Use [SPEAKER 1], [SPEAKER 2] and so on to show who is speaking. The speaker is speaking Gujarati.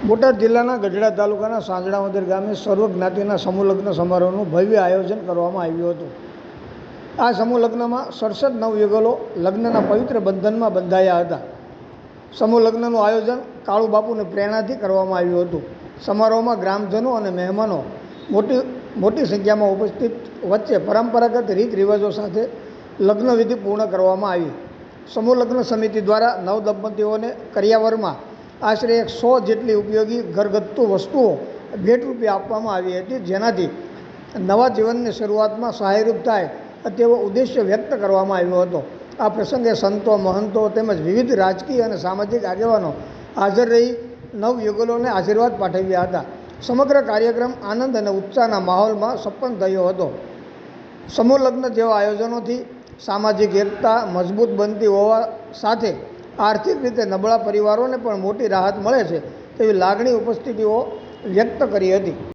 [SPEAKER 1] બોટાદ જિલ્લાના ગઢડા તાલુકાના સાંજણાવદર ગામે સર્વ જ્ઞાતિના સમૂહ લગ્ન સમારોહનું ભવ્ય આયોજન કરવામાં આવ્યું હતું। આ સમૂહ લગ્નમાં 67 નવયુગલો લગ્નના પવિત્ર બંધનમાં બંધાયા હતા। સમૂહ લગ્નનું આયોજન કાળુબાપુની પ્રેરણાથી કરવામાં આવ્યું હતું। સમારોહમાં ગ્રામજનો અને મહેમાનો મોટી સંખ્યામાં ઉપસ્થિત વચ્ચે પરંપરાગત રીત રિવાજો સાથે લગ્ન વિધિ પૂર્ણ કરવામાં આવી। સમૂહ લગ્ન સમિતિ દ્વારા નવદંપતીઓને કરિયાવરમાં આશરે 100 જેટલી ઉપયોગી ઘરગથ્થુ વસ્તુઓ ભેટરૂપે આપવામાં આવી હતી, જેનાથી નવા જીવનની શરૂઆતમાં સહાયરૂપ થાય તેવો ઉદ્દેશ્ય વ્યક્ત કરવામાં આવ્યો હતો। આ પ્રસંગે સંતો, મહંતો તેમજ વિવિધ રાજકીય અને સામાજિક આગેવાનો હાજર રહી નવયુગલોને આશીર્વાદ પાઠવ્યા હતા। સમગ્ર કાર્યક્રમ આનંદ અને ઉત્સાહના માહોલમાં સંપન્ન થયો હતો। સમૂહ લગ્ન જેવા આયોજનોથી સામાજિક એકતા મજબૂત બનતી હોવા સાથે આર્થિક રીતે નબળા પરિવારોને પણ મોટી રાહત મળે છે તેવી લાગણી ઉપસ્થિતિઓ વ્યક્ત કરી હતી।